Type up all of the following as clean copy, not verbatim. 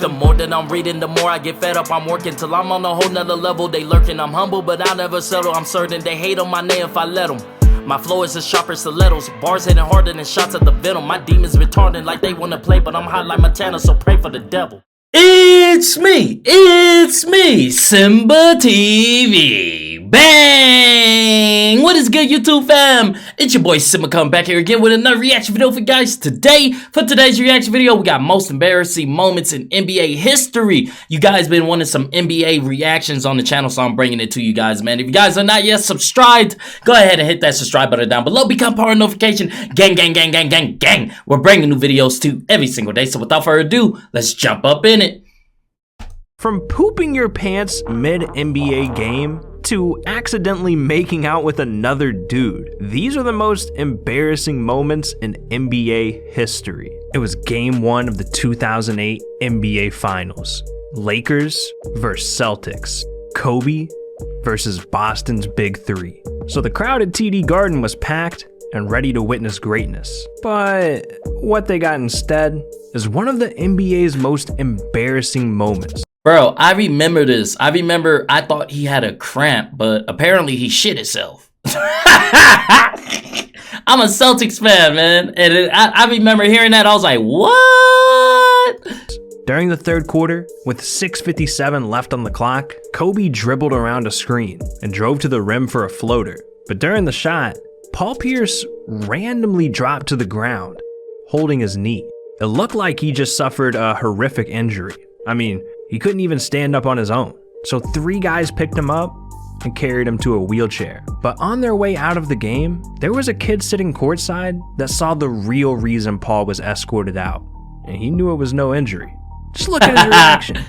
The more that I'm reading, the more I get fed up. I'm working till I'm on a whole nother level. They lurking, I'm humble, but I'll never settle. I'm certain they hate on my name if I let them. My flow is as sharp as stilettos, bars hitting harder than shots at the venom. My demons retarded like they wanna play, but I'm hot like Montana, so pray for the devil. It's me, SimbaTv. Bang! What is good, YouTube fam? It's your boy Simba coming back here again with another reaction video for you guys today. For today's reaction video, we got most embarrassing moments in NBA history. You guys been wanting some NBA reactions on the channel, so I'm bringing it to you guys, man. If you guys are not yet subscribed, go ahead and hit that subscribe button down below. Become part of the notification. Gang, gang, gang, gang, gang, gang. We're bringing new videos to every single day, so without further ado, let's jump up in it. From pooping your pants mid-NBA game to accidentally making out with another dude, these are the most embarrassing moments in NBA history. It was game 1 of the 2008 NBA Finals. Lakers versus Celtics. Kobe versus Boston's Big Three. So the crowd at TD Garden was packed and ready to witness greatness. But what they got instead is one of the NBA's most embarrassing moments. Bro, I remember this. I thought he had a cramp, but apparently he shit himself. I'm a Celtics fan, man. And I remember hearing that. I was like, what? During the third quarter, with 6:57 left on the clock, Kobe dribbled around a screen and drove to the rim for a floater. But during the shot, Paul Pierce randomly dropped to the ground, holding his knee. It looked like he just suffered a horrific injury. I mean, he couldn't even stand up on his own. So 3 guys picked him up and carried him to a wheelchair. But on their way out of the game, there was a kid sitting courtside that saw the real reason Paul was escorted out. And he knew it was no injury. Just look at his reaction.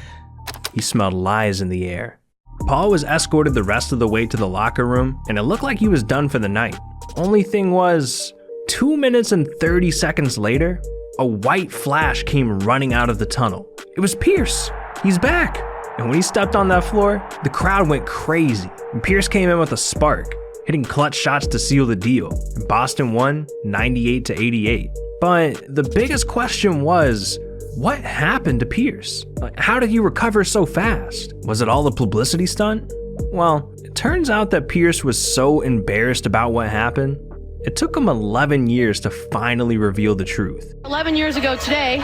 He smelled lies in the air. Paul was escorted the rest of the way to the locker room, and it looked like he was done for the night. Only thing was, 2 minutes and 30 seconds later, a white flash came running out of the tunnel. It was Pierce. He's back. And when he stepped on that floor, the crowd went crazy. And Pierce came in with a spark, hitting clutch shots to seal the deal. And Boston won 98-88. But the biggest question was, what happened to Pierce? How did he recover so fast? Was it all a publicity stunt? Well, it turns out that Pierce was so embarrassed about what happened, it took him 11 years to finally reveal the truth. 11 years ago today,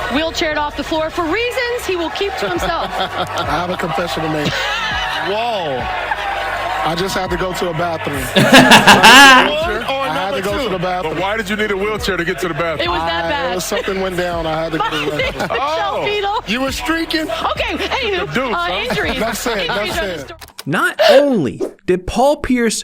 wheelchaired off the floor for reasons he will keep to himself. I have a confession to make. Whoa. I just had to go to a bathroom. I had to go to the bathroom. But why did you need a wheelchair to get to the bathroom? It was that bad. It was something went down. I had to go to the bathroom. Oh, you were streaking? Okay, anywho, injuries. That's it. Not only did Paul Pierce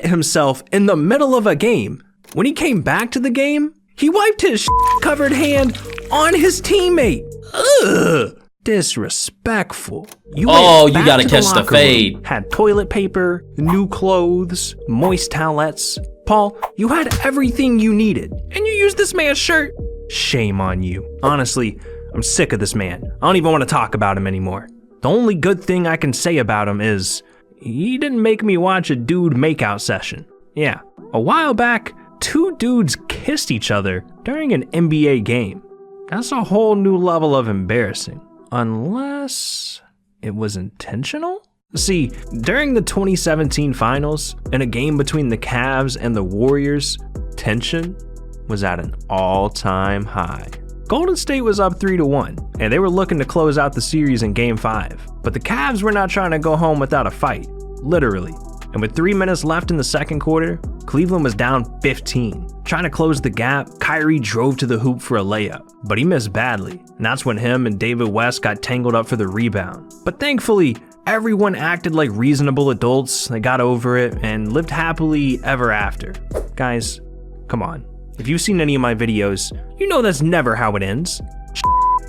himself in the middle of a game, when he came back to the game, he wiped his covered hand on his teammate. Ugh, disrespectful. You gotta catch the fade. Had toilet paper, new clothes, moist towelettes. Paul, you had everything you needed, and you used this man's shirt. Shame on you. Honestly, I'm sick of this man. I don't even want to talk about him anymore. The only good thing I can say about him is he didn't make me watch a dude makeout session. Yeah, a while back, 2 dudes kissed each other during an NBA game. That's a whole new level of embarrassing. Unless it was intentional? See, during the 2017 finals, in a game between the Cavs and the Warriors, tension was at an all-time high. Golden State was up 3-1, and they were looking to close out the series in Game 5. But the Cavs were not trying to go home without a fight, literally. And with 3 minutes left in the second quarter, Cleveland was down 15. Trying to close the gap, Kyrie drove to the hoop for a layup, but he missed badly. And that's when him and David West got tangled up for the rebound. But thankfully, everyone acted like reasonable adults. They got over it and lived happily ever after. Guys, come on. If you've seen any of my videos, you know that's never how it ends.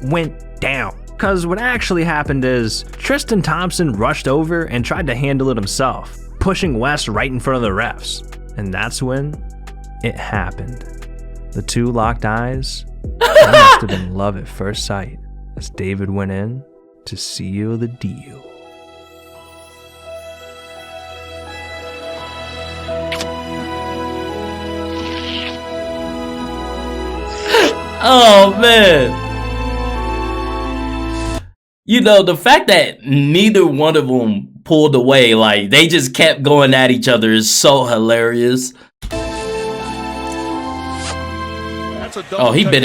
Went down. Cause what actually happened is, Tristan Thompson rushed over and tried to handle it himself, pushing West right in front of the refs. And that's when it happened. The 2 locked eyes. It must have been love at first sight as David went in to seal the deal. Oh man. You know, the fact that neither one of them pulled away, like they just kept going at each other, is so hilarious. Oh, he bit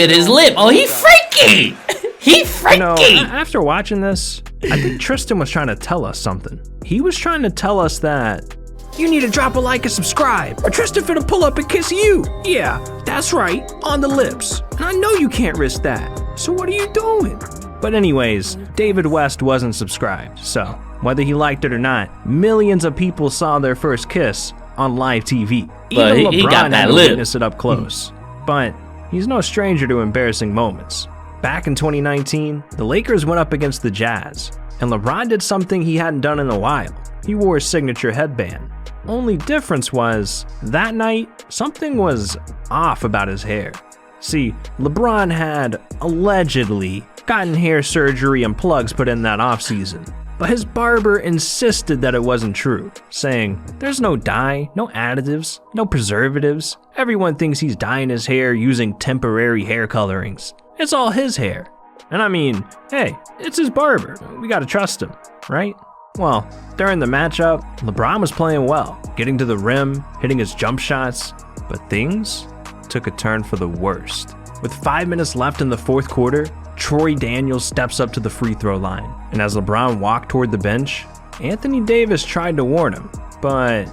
his lip. Oh, he freaky. He freaky. You know, after watching this, I think Tristan was trying to tell us something. He was trying to tell us that you need to drop a like and subscribe, or Tristan finna pull up and kiss you. Yeah, that's right, on the lips. And I know you can't risk that. So what are you doing? But anyways, David West wasn't subscribed, so whether he liked it or not, millions of people saw their first kiss on live TV. But Even he LeBron got that had to lip. witness it up close. But he's no stranger to embarrassing moments. Back in 2019, the Lakers went up against the Jazz, and LeBron did something he hadn't done in a while. He wore his signature headband. Only difference was, that night, something was off about his hair. See, LeBron had allegedly gotten hair surgery and plugs put in that offseason, but his barber insisted that it wasn't true, saying, there's no dye, no additives, no preservatives. Everyone thinks he's dyeing his hair using temporary hair colorings. It's all his hair. And I mean, hey, it's his barber. We gotta trust him, right? Well, during the matchup, LeBron was playing well, getting to the rim, hitting his jump shots, but things took a turn for the worst. With 5 minutes left in the fourth quarter, Troy Daniels steps up to the free throw line, and as LeBron walked toward the bench, Anthony Davis tried to warn him, but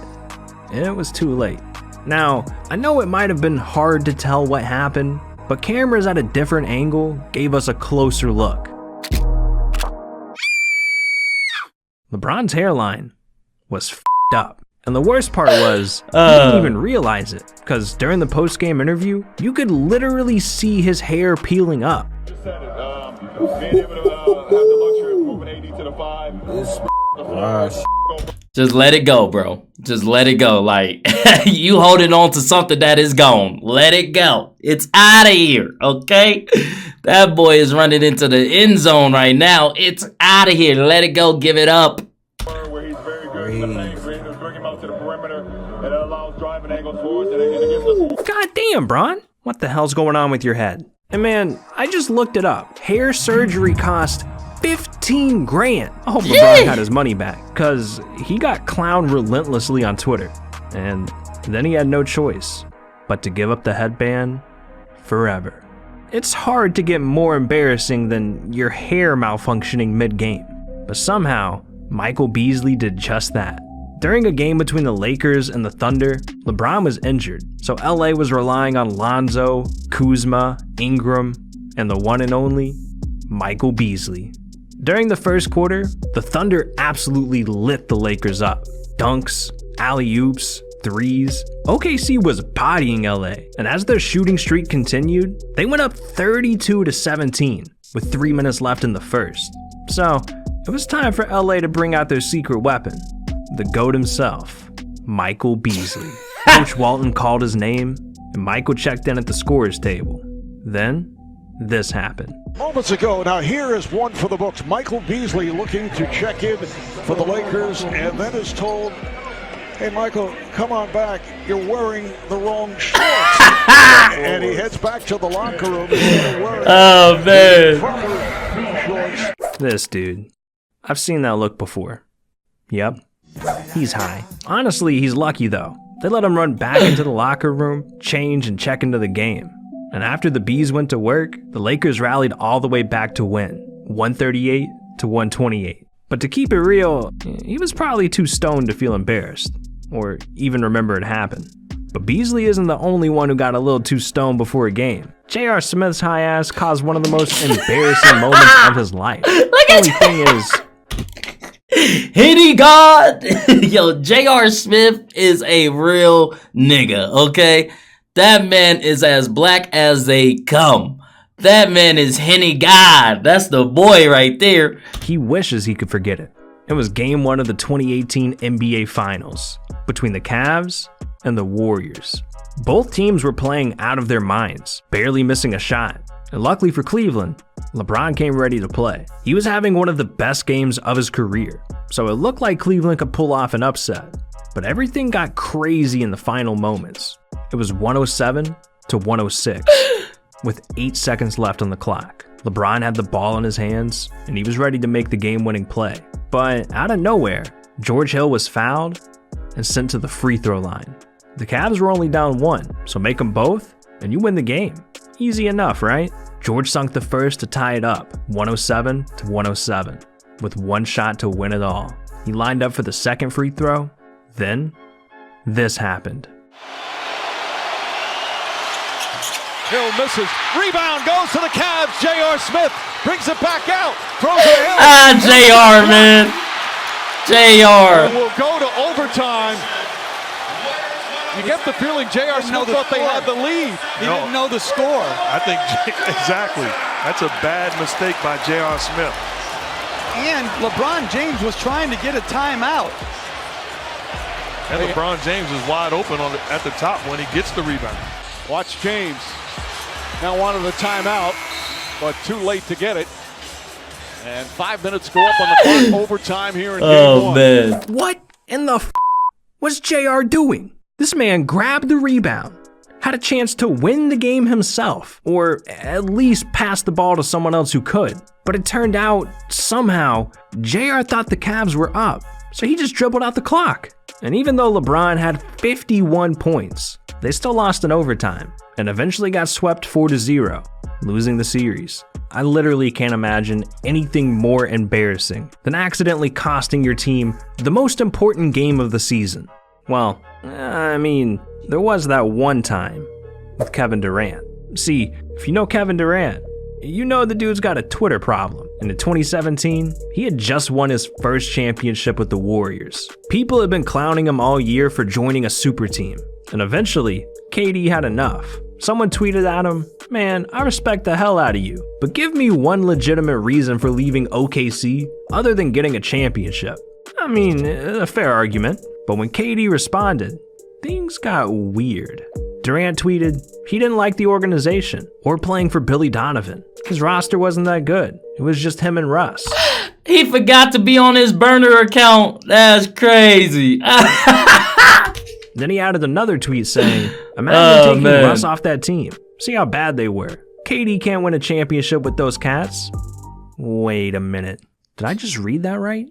it was too late. Now, I know it might have been hard to tell what happened, but cameras at a different angle gave us a closer look. LeBron's hairline was f***ed up. And the worst part was, he didn't even realize it, because during the post-game interview, you could literally see his hair peeling up. Just let it go, bro. Just let it go. Like, you holding on to something that is gone. Let it go. It's out of here, okay? That boy is running into the end zone right now. It's out of here. Let it go. Give it up. Where he's very good. Bring him out to the perimeter, and it allows driving angles for us. God damn, Bron. What the hell's going on with your head? And man, I just looked it up. Hair surgery cost 15 grand. I hope LeBron got his money back, because he got clowned relentlessly on Twitter. And then he had no choice but to give up the headband forever. It's hard to get more embarrassing than your hair malfunctioning mid-game. But somehow, Michael Beasley did just that. During a game between the Lakers and the Thunder, LeBron was injured, so LA was relying on Lonzo, Kuzma, Ingram, and the one and only Michael Beasley. During the first quarter, the Thunder absolutely lit the Lakers up. Dunks, alley-oops, threes. OKC was bodying LA, and as their shooting streak continued, they went up 32-17 with 3 minutes left in the first. So, it was time for LA to bring out their secret weapon, the GOAT himself, Michael Beasley. Coach Walton called his name, and Michael checked in at the scorer's table. Then, this happened. Moments ago, now here is one for the books. Michael Beasley looking to check in for the Lakers, and then is told, hey, Michael, come on back. You're wearing the wrong shorts. And he heads back to the locker room. Oh, man. This dude. I've seen that look before. Yep. He's high. Honestly, he's lucky though. They let him run back into the locker room, change, and check into the game. And after the Bees went to work, the Lakers rallied all the way back to win, 138-128. But to keep it real, he was probably too stoned to feel embarrassed, or even remember it happened. But Beasley isn't the only one who got a little too stoned before a game. J.R. Smith's high ass caused one of the most embarrassing moments of his life. The only thing is, Henny God. Yo, J.R. Smith is a real nigga, okay? That man is as black as they come. That man is Henny God. That's the boy right there. He wishes he could forget it. It was game 1 of the 2018 NBA Finals between the Cavs and the Warriors. Both teams were playing out of their minds, barely missing a shot. And luckily for Cleveland, LeBron came ready to play. He was having one of the best games of his career, so it looked like Cleveland could pull off an upset. But everything got crazy in the final moments. It was 107-106, with 8 seconds left on the clock. LeBron had the ball in his hands, and he was ready to make the game-winning play. But out of nowhere, George Hill was fouled and sent to the free throw line. The Cavs were only down 1, so make them both, and you win the game. Easy enough, right? George sunk the first to tie it up, 107 to 107, with one shot to win it all. He lined up for the second free throw, then this happened. Hill misses. Rebound goes to the Cavs. J.R. Smith brings it back out. Throws it in. JR, man. JR. We'll go to overtime. You get the feeling J.R. Smith thought they had the lead. He didn't know the score. I think exactly. That's a bad mistake by J.R. Smith. And LeBron James was trying to get a timeout. And LeBron James is wide open at the top when he gets the rebound. Watch James. Now wanted a timeout, but too late to get it. And 5 minutes go up on the clock. Overtime here in game 1. Man. What in the was JR doing? This man grabbed the rebound, had a chance to win the game himself, or at least pass the ball to someone else who could. But it turned out, somehow, JR thought the Cavs were up, so he just dribbled out the clock. And even though LeBron had 51 points, they still lost in overtime, and eventually got swept 4-0, losing the series. I literally can't imagine anything more embarrassing than accidentally costing your team the most important game of the season. Well, I mean, there was that one time with Kevin Durant. See, if you know Kevin Durant, you know the dude's got a Twitter problem. And in 2017, he had just won his first championship with the Warriors. People had been clowning him all year for joining a super team. And eventually, KD had enough. Someone tweeted at him, "Man, I respect the hell out of you, but give me one legitimate reason for leaving OKC other than getting a championship." I mean, a fair argument. But when KD responded, things got weird. Durant tweeted he didn't like the organization or playing for Billy Donovan. His roster wasn't that good. It was just him and Russ. He forgot to be on his burner account. That's crazy. Then he added another tweet saying, "Imagine taking Russ off that team. See how bad they were. KD can't win a championship with those cats." Wait a minute. Did I just read that right?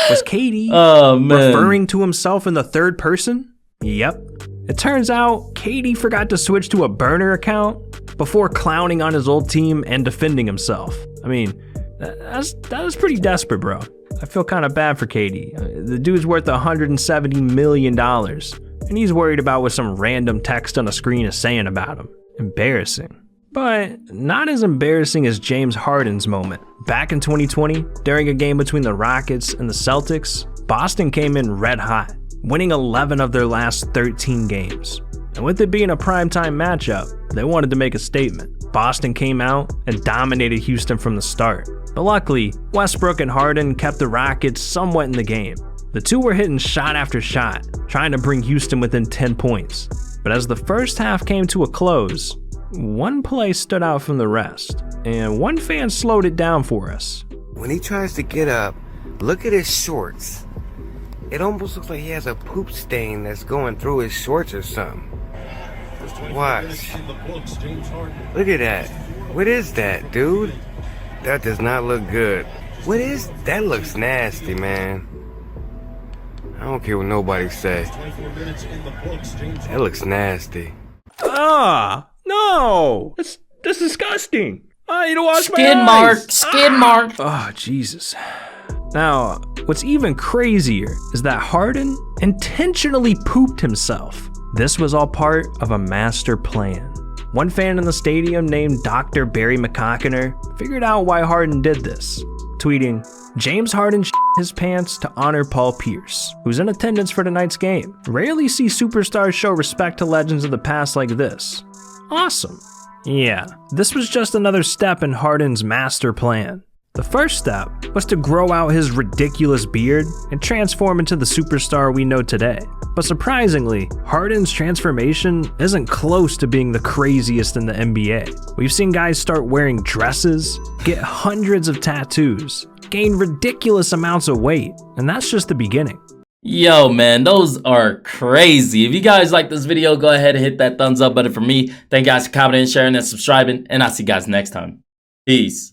Was KD referring to himself in the third person? Yep. It turns out KD forgot to switch to a burner account before clowning on his old team and defending himself. I mean, that was pretty desperate, bro. I feel kind of bad for KD. The dude's worth $170 million, and he's worried about what some random text on a screen is saying about him. Embarrassing. But not as embarrassing as James Harden's moment. Back in 2020, during a game between the Rockets and the Celtics, Boston came in red hot, winning 11 of their last 13 games. And with it being a primetime matchup, they wanted to make a statement. Boston came out and dominated Houston from the start. But luckily, Westbrook and Harden kept the Rockets somewhat in the game. The two were hitting shot after shot, trying to bring Houston within 10 points. But as the first half came to a close, one play stood out from the rest, and one fan slowed it down for us. When he tries to get up, look at his shorts. It almost looks like he has a poop stain that's going through his shorts or something. Watch. Look at that. What is that, dude? That does not look good. What is that? Looks nasty, man. I don't care what nobody say. That looks nasty. No! That's disgusting. I need to wash my Skid eyes. mark, skid mark. Oh, Jesus. Now, what's even crazier is that Harden intentionally pooped himself. This was all part of a master plan. One fan in the stadium named Dr. Barry McCockiner figured out why Harden did this, tweeting, "James Harden his pants to honor Paul Pierce, who's in attendance for tonight's game. Rarely see superstars show respect to legends of the past like this. Awesome." Yeah, this was just another step in Harden's master plan. The first step was to grow out his ridiculous beard and transform into the superstar we know today. But surprisingly, Harden's transformation isn't close to being the craziest in the NBA. We've seen guys start wearing dresses, get hundreds of tattoos, gain ridiculous amounts of weight, and that's just the beginning. Yo, man, those are crazy. If you guys like this video, go ahead and hit that thumbs up button for me. Thank you guys for commenting, sharing, and subscribing, and I'll see you guys next time. Peace.